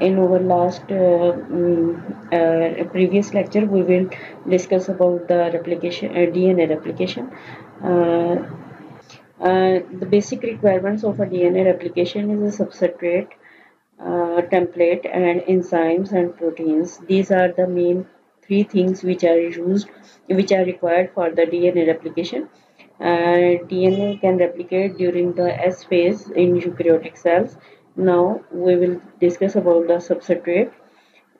In our last previous lecture, we will discuss about the replication, DNA replication. Uh, the basic requirements of a DNA replication is a substrate, template, and enzymes and proteins. These are the main three things which are required for the DNA replication. DNA can replicate during the S phase in eukaryotic cells. Now we will discuss about the substrate.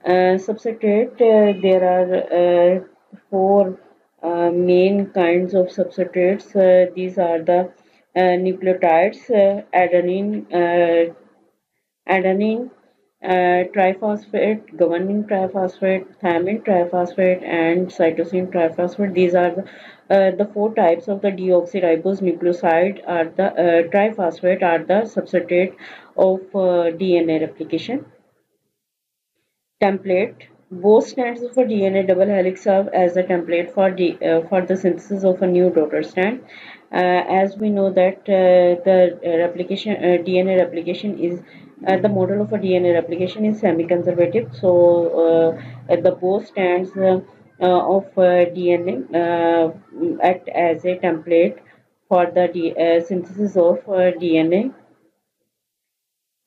Substrate, there are four main kinds of substrates. These are the nucleotides, adenine triphosphate, guanine triphosphate, thymine triphosphate, and cytosine triphosphate. These are the four types of the deoxyribose nucleoside. Are the triphosphate are the substrate of DNA replication. Template. Both strands of a DNA double helix serve as a template for the synthesis of a new daughter strand. As we know that the replication DNA replication is the model of a DNA replication is semi-conservative. So the both strands of DNA act as a template for the synthesis of DNA.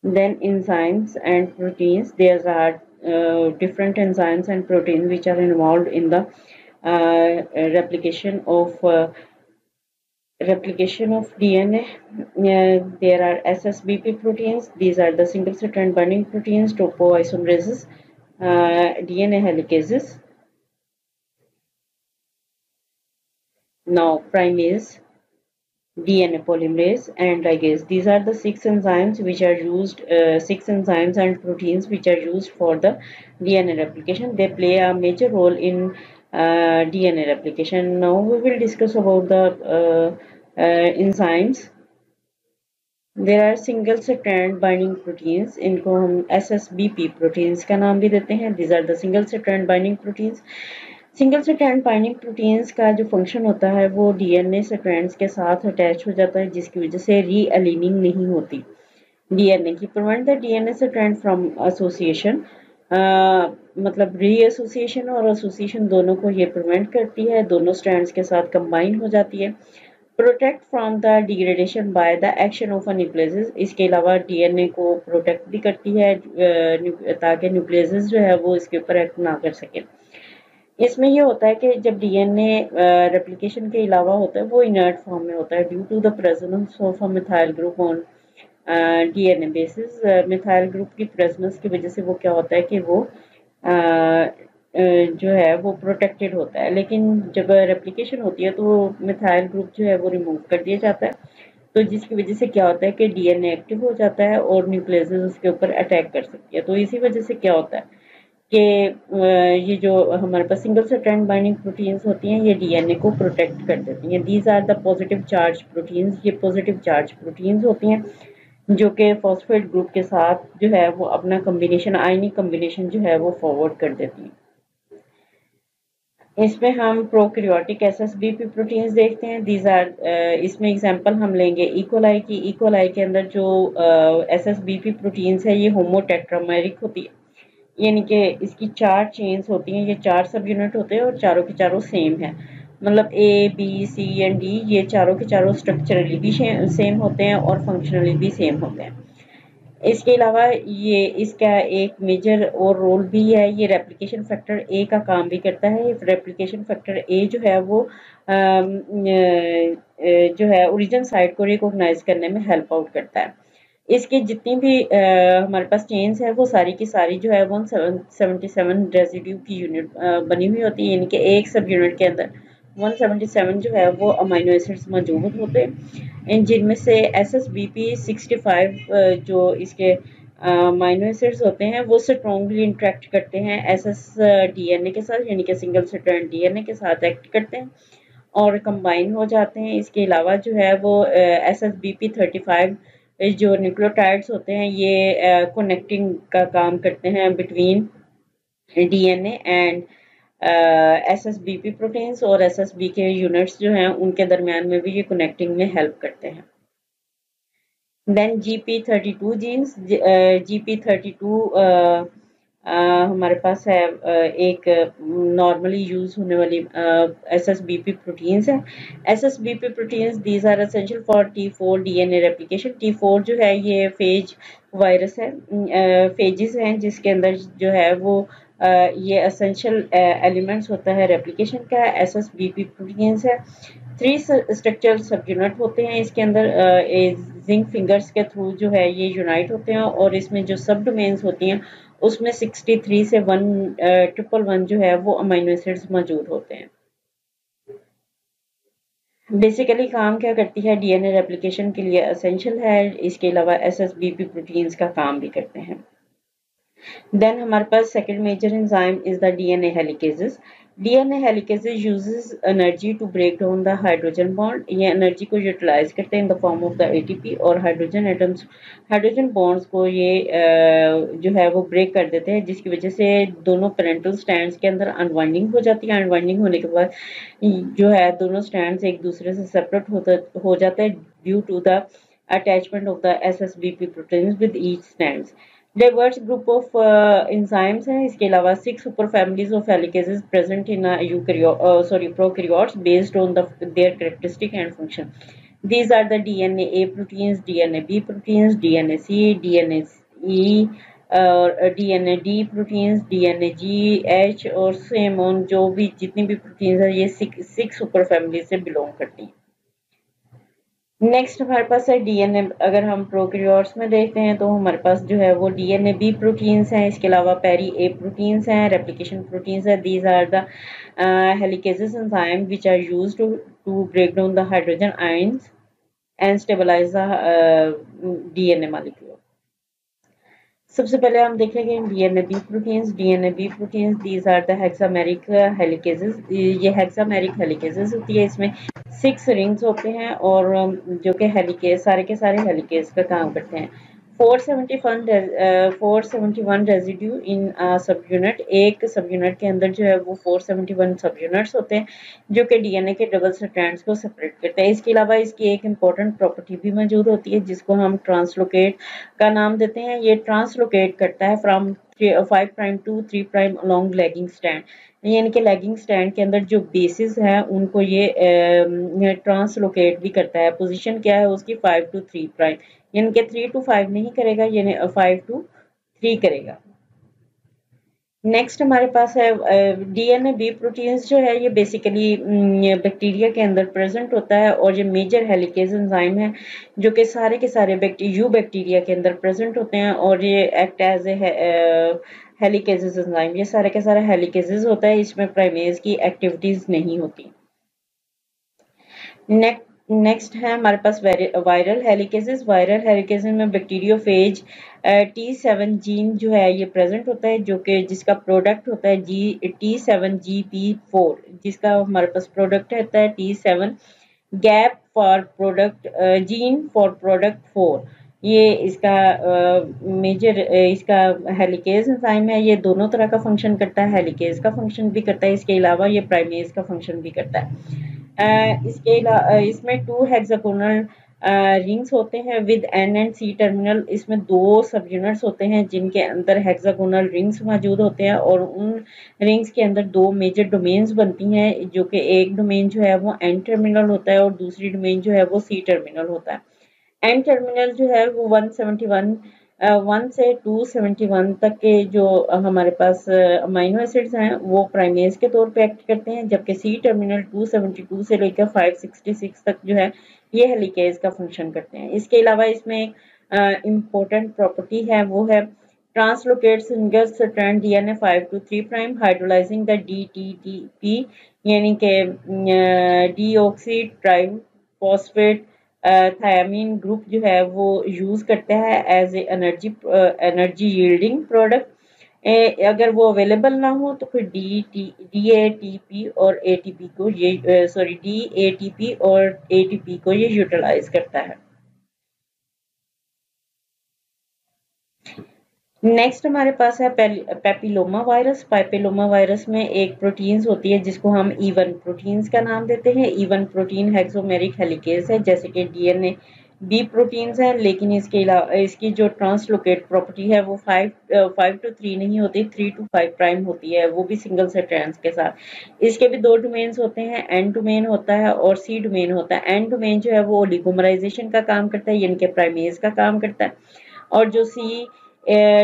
Then enzymes and proteins. There are different enzymes and proteins which are involved in the replication of DNA. There are SSBP proteins. These are the single strand binding proteins, topoisomerases, DNA helicases. Now primase, DNA polymerase, and ligase. These are the six enzymes which are used, six enzymes and proteins which are used for the DNA replication. They play a major role in DNA replication. Now we will discuss about the enzymes. There are single strand binding proteins, इनको हम SSBP proteins का नाम भी देते हैं. These are the single strand binding proteins. Single strand binding proteins का जो function होता है वो डीएनए स्ट्रैंड्स के साथ अटैच हो जाता है, जिसकी वजह से रीअलाइनिंग नहीं होती डीएनए की. Prevent the DNA strand from association, मतलब रीएसोसिएशन और एसोसिएशन दोनों को ये प्रिवेंट करती है, दोनों स्ट्रैंड्स के साथ कंबाइन हो जाती है. Protect from the degradation by the action of a nucleus. इसके अलावा डीएनए को प्रोटेक्ट भी करती है ताकि न्यूक्लियस जो है वो इसके ऊपर एक्ट ना कर सके. इसमें ये होता है कि जब डीएनए रेप्लिकेशन के अलावा होता है वो इनर्ट फॉर्म में होता है due to the presence of a methyl group on DNA basis. Methyl group की प्रेजेंस की वजह से वो क्या होता है कि वो जो है वो प्रोटेक्टेड होता है. लेकिन जब रेप्लिकेशन होती है तो मिथाइल ग्रुप जो है वो रिमूव कर दिया जाता है, तो जिसकी वजह से क्या होता है कि डीएनए एक्टिव हो जाता है और न्यूक्लियस उसके ऊपर अटैक कर सकती है. तो इसी वजह से क्या होता है कि ये जो हमारे पास सिंगल स्ट्रैंड बाइंडिंग प्रोटीन्स होती हैं ये डीएनए को प्रोटेक्ट कर देती हैं. These are the positive charge proteins. ये पॉजिटिव चार्ज प्रोटीन्स होती हैं जो कि फॉस्फेट ग्रुप के साथ जो है वो अपना कम्बिनेशन, आयनिक कम्बिनेशन जो है वो फॉरवर्ड कर देती हैं. इसमें हम प्रोकैरियोटिक एसएसबीपी प्रोटीन्स देखते हैं. दीज आर इसमें एग्जांपल हम लेंगे इकोलाई की. इकोलाई के अंदर जो एसएसबीपी प्रोटीन्स है ये होमोटेट्रामेरिक होती है, यानी कि इसकी चार चेन्स होती हैं, ये चार सब यूनिट होते हैं और चारों के चारों सेम है. मतलब A B C and D ये चारों के चारों स्ट्रक्चरली भी सेम होते हैं और फंक्शनली भी सेम होते हैं. इसके अलावा ये इसका एक मेजर और रोल भी है, ये रेप्लिकेशन फैक्टर ए का काम भी करता है. रेप्लिकेशन फैक्टर ए जो है वो जो है ओरिजिन साइट को रिकॉग्नाइज करने में हेल्प आउट करता है. इसकी जितनी भी हमारे पास चेन्स है वो सारी की सारी जो है 177 रेजिड्यू की यूनिट बनी हुई होती है, यानी कि एक सब यूनिट के अंदर 177 जो है वो अमाइनो एसिड्स मौजूद होते हैं, जिनमें से SSBP 65 जो इसके अमाइनो एसिड्स होते हैं वो स्ट्रॉन्गली इंटरेक्ट करते हैं SSDNA के साथ, यानी कि सिंगल स्ट्रैंड डीएनए के साथ एक्ट करते हैं और कंबाइन हो जाते हैं. इसके अलावा जो है वो SSBP 35 जो न्यूक्लियोटाइड्स होते हैं ये कनेक्टिंग का काम करते हैं between DNA and SSBP proteins, और SSB के यूनिट्स जो हैं उनके दरमियान में भी ये कनेक्टिंग में हेल्प करते हैं. देन GP32 जीन्स, GP32 हमारे पास है एक नॉर्मली यूज होने वाली SSBP प्रोटीन्स है। SSBP proteins these are essential for T4 DNA replication. T4 जो है ये फेज वायरस है, फेजेस हैं जिसके अंदर जो है वो ये एसेंशियल एलिमेंट्स होता है रेप्लिकेशन का। SSBP प्रोटीन्स है, 3 स्ट्रक्चरल सबयूनिट होते हैं इसके अंदर, जिंक फिंगर्स के थ्रू जो है ये यूनाइट होते हैं और इसमें जो सब डोमेन्स होती हैं उसमें 63 से 111 जो है वो अमीनो एसिड्स मौजूद होते हैं। बेसिकली काम क्या करती है, DNA रेप्लिकेशन के लिए एसेंशियल है, इसके अलावा SSBP प्रोटीन्स का काम भी करते हैं। देन हमारे पास second major enzyme is the DNA helicases. DNA helicases uses energy to break down the hydrogen bond. ये एनर्जी को यूटिलाइज करते हैं in the form of the ATP और हाइड्रोजन एटम्स, हाइड्रोजन बॉन्ड्स को ये जो है वो ब्रेक कर देते हैं, जिसकी वजह से दोनों पेरेंटल स्ट्रैंड्स के अंदर अनवाइंडिंग हो जाती है। अनवाइंडिंग होने के बाद जो है दोनों स्ट्रैंड्स एक दूसरे से सेपरेट हो जाते हैं due to the attachment of the SSBP proteins with each strands. Diverse group of enzymes हैं, इसके अलावा 6 super families of helicases present in prokaryotes based on their characteristic and function. These are the DNA A proteins, DNA B proteins, DNA C, DNA E और DNA D proteins, DNA G, H और same on जो भी जितनी भी proteins है ये 6 super family से belong करती हैं। नेक्स्ट हमारे पास है DNA। अगर हम प्रोकैरियोट्स में देखते हैं तो हमारे पास जो है वो DNA B प्रोटीन्स हैं, इसके अलावा पेरी A प्रोटीन्स हैं, रेप्लिकेशन प्रोटीन्स है। These are the helicases enzyme which are used to break down the hydrogen ions and stabilize the DNA molecule। सबसे पहले हम देखेंगे DNA B proteins. DNA B proteins these are the hexameric helicases. ये hexameric हेलिकेजेस होती है, इसमें 6 rings होते हैं और जो कि हेलिकेज सारे के सारे हेलिकेज का काम करते हैं। 471 रेजिड्यू इन सब यूनिट। एक सब यूनिट के अंदर जो है वो 471 सब यूनिट्स होते हैं जो कि DNA के डबल स्ट्रैंड्स को सेपरेट करते हैं। इसके अलावा इसकी एक इम्पॉर्टेंट प्रॉपर्टी भी मौजूद होती है जिसको हम ट्रांसलोकेट का नाम देते हैं। ये ट्रांसलोकेट करता है from 5 prime to 3 prime along lagging strand, यानी कि लेगिंग स्ट्रैंड के अंदर जो बेसिस है उनको ये ट्रांसलोकेट भी करता है। पोजीशन क्या है उसकी 5 to 3 प्राइम, यानी कि 3 to 5 नहीं करेगा, यानी 5 to 3 करेगा। नेक्स्ट हमारे पास है DNA B प्रोटीन्स जो है ये बेसिकली बैक्टीरिया के अंदर प्रेजेंट होता है और ये मेजर हेलिकेज एंजाइम है जो कि सारे के सारे बैक्टीरिया के अंदर प्रेजेंट होते हैं और ये एक्ट एज ए हेलिकेजेस एंजाइम। ये सारे के सारे हेलिकेजेस होता है, इसमें प्राइमेज की एक्टिविटीज नहीं होती। नेक्स्ट है हमारे पास वायरल हेलिकेजेस। वायरल हेलिकेजेस में बैक्टीरियोफेज T7 जीन जो है ये प्रेजेंट होता है, जो कि जिसका प्रोडक्ट होता है T7GP4, जिसका हमारे पास प्रोडक्ट होता है T7 gap for product gene for product 4। ये इसका मेजर इसका हेलिकेज एंजाइम है, ये दोनों तरह का फंक्शन करता है, हेलिकेज का फंक्शन भी करता है, इसके अलावा ये प्राइमेज का फंक्शन भी करता है। इसमें 2 हेक्सागोनल रिंग्स होते हैं with N and C terminal. इसमें 2 सब यूनिट्स होते हैं जिनके अंदर हेक्सागोनल रिंग्स मौजूद होते हैं और उन रिंग्स के अंदर 2 मेजर डोमेन्स बनती हैं, जो कि एक डोमेन जो है वो N टर्मिनल होता है और दूसरी डोमेन जो है वो C टर्मिनल होता है। N टर्मिनल जो है वो 1 से 271 तक के जो हमारे पास अमीनो एसिड्स हैं वो प्राइमेज के तौर पे एक्ट करते हैं, जबकि C टर्मिनल 272 से लेकर 566 तक जो है ये हेलिकेज का फंक्शन करते हैं। इसके अलावा इसमें इम्पोर्टेंट प्रॉपर्टी है वो है translocate single strand DNA 5 to 3 prime hydrolysing the DTTP, यानी कि डीऑक्सी ट्राइफॉस्फेट थायामीन ग्रुप जो है वो यूज करता है as a energy yielding product. अगर वो अवेलेबल ना हो तो फिर DATP और ATP को ये DATP और ATP को ये यूटिलाइज करता है। नेक्स्ट हमारे पास है पेपिलोमा वायरस। पेपिलोमा वायरस में एक प्रोटीन्स होती है जिसको हम E1 प्रोटीन्स का नाम देते हैं। E1 प्रोटीन हेक्सोमेरिक हेलिकेज है, जैसे कि DNA बी प्रोटीन्स हैं, लेकिन इसके अलावा इसकी जो ट्रांसलोकेट प्रॉपर्टी है वो 5 to 3 नहीं होती, 3 to 5 प्राइम होती है, वो भी सिंगल से ट्रांस के साथ। इसके भी दो डोमेन्स होते हैं, एन डोमेन होता है और सी डोमेन होता है। एन डोमेन जो है वो ओलिगोमराइजेशन का काम करता है, यानी कि प्राइमेज का काम करता है, और जो सी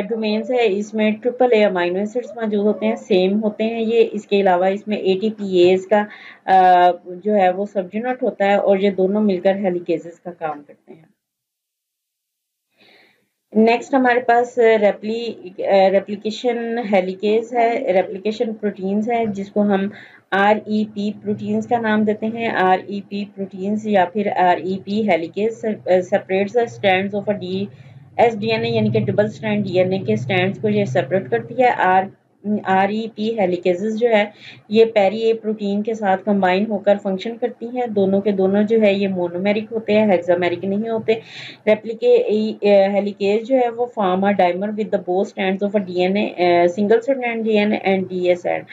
डोमेन्स है इसमें ट्रिपल ए अमाइनो एसिड्स मौजूद होते हैं, सेम होते हैं ये। इसके अलावा इसमें एटीपीएज का जो है वो सब यूनिट होता है, और ये दोनों मिलकर हेलिकेजेस का काम करते हैं। नेक्स्ट हमारे पास रेप्लिकेशन हेलिकेज है, रेप्लिकेशन प्रोटीन्स है, जिसको हम आरईपी प्रोटीन्स का नाम देते हैं। आरईपी प्रोटीन्स या फिर REP helicase separates the strands of a D S DNA, यानी कि डबल स्ट्रैंड डीएनए के स्ट्रैंड्स को ये सेपरेट करती है। आरईपी हेलिकेजेस जो है ये पेरी ए प्रोटीन के साथ कंबाइन होकर फंक्शन करती हैं। दोनों के दोनों जो है ये मोनोमेरिक होते हैं, हेक्सामेरिक नहीं होते। रेप्लिके हेलिकेज जो है वो form a dimer with the both strands of a DNA, single strand DNA and DS and.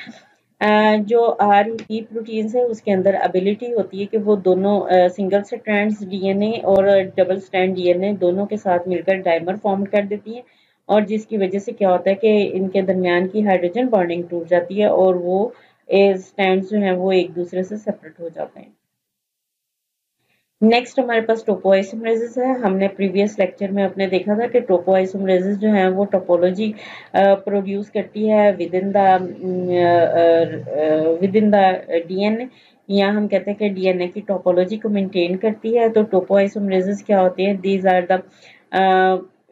जो आरईपी प्रोटीन्स है उसके अंदर एबिलिटी होती है कि वो दोनों सिंगल स्ट्रैंड्स डीएनए और डबल स्ट्रैंड डीएनए दोनों के साथ मिलकर डाइमर फॉर्म कर देती हैं, और जिसकी वजह से क्या होता है कि इनके दरमियान की हाइड्रोजन बॉन्डिंग टूट जाती है और वो स्ट्रैंड्स जो हैं वो एक दूसरे से सेपरेट हो जाते हैं। नेक्स्ट हमारे पास टोपोआइसोमरेसिस है। हमने प्रीवियस लेक्चर में अपने देखा था कि टोपोआइसोमरेसिस जो है वो टोपोलॉजी प्रोड्यूस करती है विद इन द डीएनए। यहाँ हम कहते हैं कि डीएनए की टोपोलॉजी को मेंटेन करती है। तो टोपोआइसोमरेसिस क्या होते हैं? These are the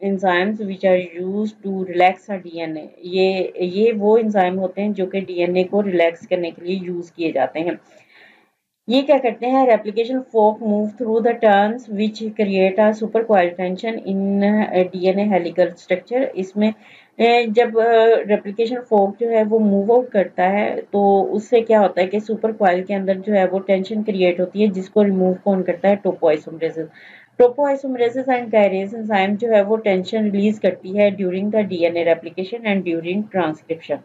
enzymes which are used to relax a DNA. ये वो एंजाइम होते हैं जो कि डीएनए को रिलैक्स करने के लिए यूज किए जाते हैं। ये क्या करते हैं? Replication fork move through the turns which create a super coil tension in DNA helical structure. इसमें जब रेप्लिकेशन फोर्क जो है वो मूव आउट करता है तो उससे क्या होता है कि सुपर कॉइल के अंदर जो है वो टेंशन क्रिएट होती है, जिसको रिमूव कौन करता है? टोपोआइसोमरेसिस। टोपोआइसोमरेसिस एंड काइरेज एंजाइम जो है वो टेंशन रिलीज करती है during the DNA replication and during transcription.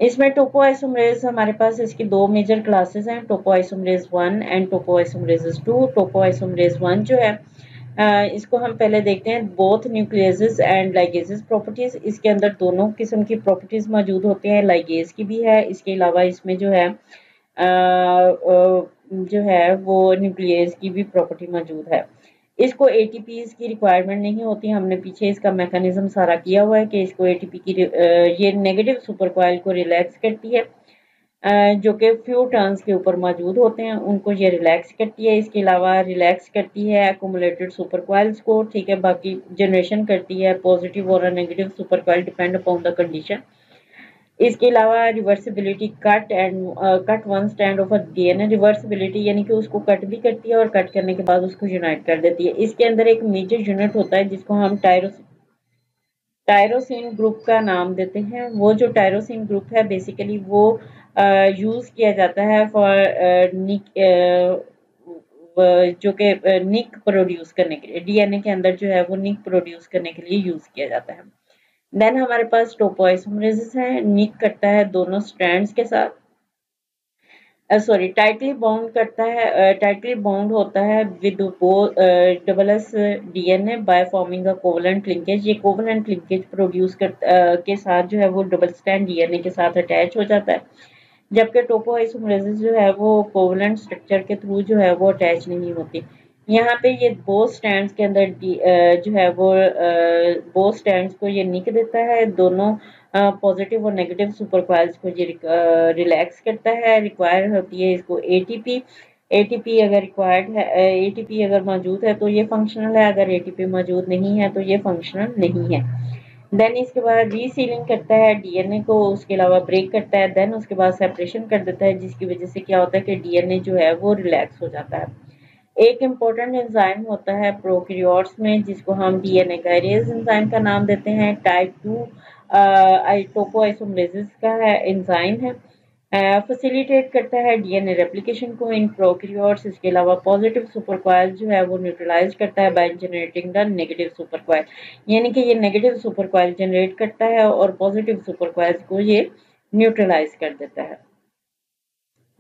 इसमें टोपोआइसोमरेज हमारे पास इसकी दो मेजर क्लासेस हैं, टोपोआइसोमरेज 1 एंड टोपोआइसोमरेज 2। टोपोआइसोमरेज 1 जो है इसको हम पहले देखते हैं बोथ न्यूक्लियसेस एंड लाइगेसेस प्रॉपर्टीज। इसके अंदर दोनों किस्म की प्रॉपर्टीज मौजूद होती हैं, लाइगेज की भी है, इसके अलावा इसमें जो है वो न्यूक्लियस की भी प्रॉपर्टी मौजूद है। इसको एटीपीज की रिक्वायरमेंट नहीं होती। हमने पीछे इसका मैकेनिज्म सारा किया हुआ है कि इसको एटीपी की ये नेगेटिव सुपरकॉइल को रिलैक्स करती है, जो कि फ्यू टर्न्स के ऊपर मौजूद होते हैं, उनको ये रिलैक्स करती है। इसके अलावा रिलैक्स करती है एक्यूमुलेटेड सुपरकॉइल्स को, ठीक है। बाकी जनरेशन करती है पॉजिटिव और negative supercoil depend upon the condition. इसके अलावा reversibility cut one strand of a DNA. Reversibility यानी कि उसको कट भी करती है और कट करने के बाद उसको यूनाइट कर देती है। इसके अंदर एक मेजर यूनिट होता है जिसको हम टायरोसिन ग्रुप का नाम देते हैं। वो जो टायरोसिन ग्रुप है बेसिकली वो यूज किया जाता है फॉर जो कि निक प्रोड्यूस करने के लिए, डीएनए के अंदर जो है वो निक प्रोड्यूस करने के लिए यूज किया जाता है। देन हमारे पास टोपोआइसोमरेसिस है, निक करता है दोनों स्ट्रैंड्स के साथ, सॉरी टाइटली बाउंड करता है, टाइटली बाउंड होता है with double S DNA by forming a covalent linkage. ये कोवलेंट लिंकेज प्रोड्यूस के साथ जो है वो डबल स्ट्रैंड डीएनए के साथ अटैच हो जाता है, जबकि टोपोआइसोमरेसिस जो है वो कोवलेंट स्ट्रक्चर के थ्रू जो है वो अटैच नहीं होती। यहाँ पे ये बोथ स्ट्रैंड्स के अंदर जो है वो बोथ स्ट्रैंड्स को ये निक देता है, दोनों पॉजिटिव और नेगेटिव सुपरकॉइल्स को ये रिलैक्स करता है। रिक्वायर होती है इसको एटीपी। एटीपी अगर रिक्वायर्ड है, एटीपी अगर मौजूद है तो ये फंक्शनल है, अगर एटीपी मौजूद नहीं है तो ये फंक्शनल नहीं है। देन इसके बाद रीसीलिंग करता है डीएनए को, उसके अलावा ब्रेक करता है, देन उसके बाद सेपरेशन कर देता है, जिसकी वजह से क्या होता है कि डीएनए जो है वो रिलैक्स हो जाता है। एक इम्पोर्टेंट एंजाइम होता है प्रोकैरियोट्स में जिसको हम डीएनए काइरेज एंजाइम का नाम देते हैं। टाइप 2 टोपोआइसोमरेसिस का एंजाइम है, फैसिलिटेट करता है डीएनए रेप्लिकेशन को इन प्रोकैरियोट्स। इसके अलावा पॉजिटिव सुपरकॉइल जो है वो न्यूट्रलाइज करता है बाय जनरेटिंग द नेगेटिव सुपरकॉइल, यानी कि ये नेगेटिव सुपरकॉइल जनरेट करता है और पॉजिटिव सुपरकॉइल्स को ये न्यूट्रलाइज कर देता है।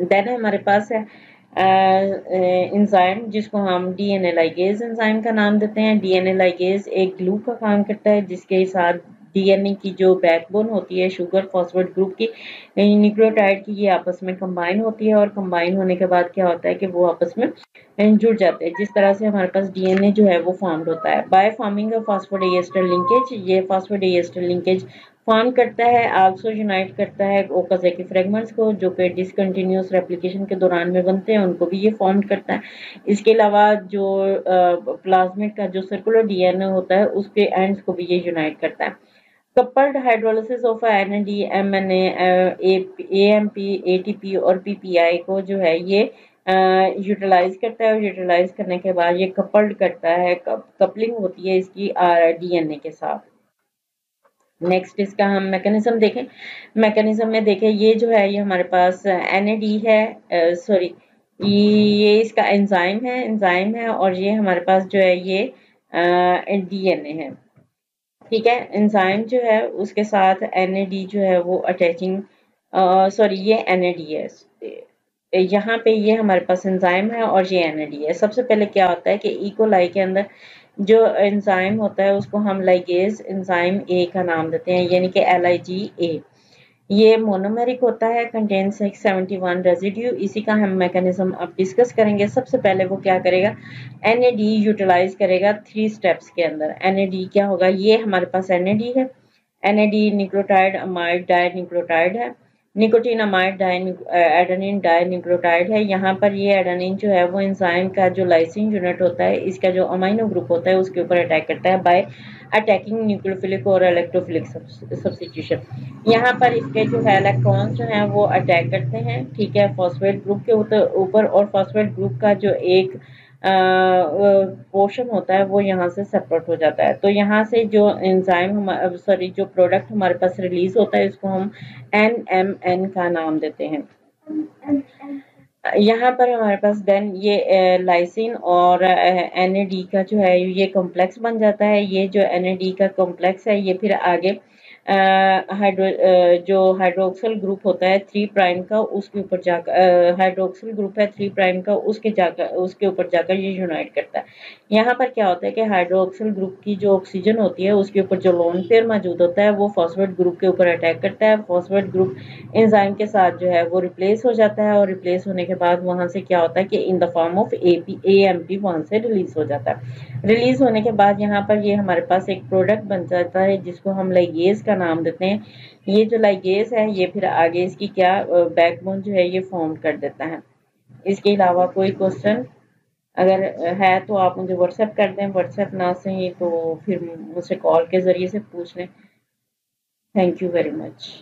देन हमारे पास है एंजाइम जिसको हम डीएनए लाइगेज एंजाइम का नाम देते हैं। डीएनए लाइगेज एक ग्लू का काम करता है जिसके साथ डीएनए की जो बैकबोन होती है शुगर फॉस्फेट ग्रुप की न्यूक्लियोटाइड की ये आपस में कंबाइन होती है और कंबाइन होने के बाद क्या होता है कि वो आपस में जुड़ जाते हैं। जिस तरह से हमारे पास डीएनए जो है वो फॉर्म्ड होता है by forming of phosphodiester linkage. ये फॉस्फोडाइएस्टर लिंकेज फॉर्म करता है आल्सो यूनाइट करता है ओकाज़की के फ्रेगमेंट्स को जो कि डिसकंटिन्यूअस रेप्लिकेशन के दौरान में बनते हैं उनको भी ये फॉर्म करता है। इसके अलावा जो प्लाज्मिड का जो सर्कुलर डीएनए होता है उसके एंड्स को भी ये यूनाइट करता है। Coupled hydrolysis of NAD MNA AMP ATP और पीपीआई को जो है ये यूटिलाइज करता है और यूटिलाइज करने के बाद ये कपल्ड करता है कपलिंग होती है इसकी डीएनए के साथ। नेक्स्ट इसका हम मैकेनिज्म देखें। मैकेनिज्म में देखें ये जो है ये हमारे पास एनएडी है सॉरी ये इसका एंजाइम है और ये हमारे पास जो है ये डीएनए है। ठीक है एंजाइम जो है उसके साथ एनएडी जो है वो अटैचिंग सॉरी ये एनएडी है यहाँ पे ये हमारे पास एंजाइम है और ये एनएडी है। सबसे पहले क्या होता है कि इकोलाई के अंदर जो एंजाइम होता है उसको हम लाइगेज एंजाइम ए का नाम देते हैं यानी कि LIGA। ये मोनोमेरिक होता है कंटेन 671 रेजिड्यू। इसी का हम मैकेनिज्म अब डिस्कस करेंगे। सबसे पहले वो क्या करेगा NAD यूटिलाइज करेगा 3 स्टेप्स के अंदर। NAD क्या होगा ये हमारे पास NAD है। NAD nucleotide amide di nucleotide है। Nicotine amide adenine di nucleotide है। यहाँ पर ये एडेनिन जो है वो एंजाइम का जो लाइसिन यूनिट होता है इसका जो अमाइनो ग्रुप होता है उसके ऊपर अटैक करता है बाय अटैकिंग न्यूक्लियोफिलिक और इलेक्ट्रोफिलिक सब्स्टिट्यूशन। यहाँ पर इसके जो है इलेक्ट्रॉन्स जो हैं वो अटैक करते हैं ठीक है फॉस्फेट ग्रुप के ऊपर और फॉस्फेट ग्रुप का जो एक पोर्शन होता है वो यहाँ से सेपरेट हो जाता है। तो यहाँ से जो एंजाइम सॉरी जो प्रोडक्ट हमारे पास रिलीज होता है इसको हम NMN का नाम देते हैं। यहाँ पर हमारे पास देन ये लाइसिन और NAD का जो है ये कॉम्प्लेक्स बन जाता है। ये जो NAD का कॉम्प्लेक्स है ये फिर आगे जो हाइड्रोक्सिल ग्रुप होता है 3 प्राइम का उसके ऊपर जाकर हाइड्रोक्सिल ग्रुप है 3 प्राइम का उसके ऊपर जाकर ये यूनाइट करता है। यहाँ पर क्या होता है कि हाइड्रोक्सिल ग्रुप की जो ऑक्सीजन होती है उसके ऊपर जो लोन पेयर मौजूद होता है वो फॉस्फेट ग्रुप के ऊपर अटैक करता है। फॉस्फेट ग्रुप एंजाइम के साथ जो है वो रिप्लेस हो जाता है और रिप्लेस होने के बाद वहां से क्या होता है कि इन द फॉर्म ऑफ AMP वहां से रिलीज हो जाता है। रिलीज होने के बाद यहाँ पर ये हमारे पास एक प्रोडक्ट बन जाता है जिसको हम लाइगेज का नाम देते हैं। ये जो लाइगेज है ये फिर आगे इसकी क्या बैकबोन जो है ये फॉर्म कर देता है। इसके अलावा कोई क्वेश्चन अगर है तो आप मुझे व्हाट्सएप कर दें। व्हाट्सएप ना सही तो फिर मुझसे कॉल के जरिए से पूछ लें। Thank you very much.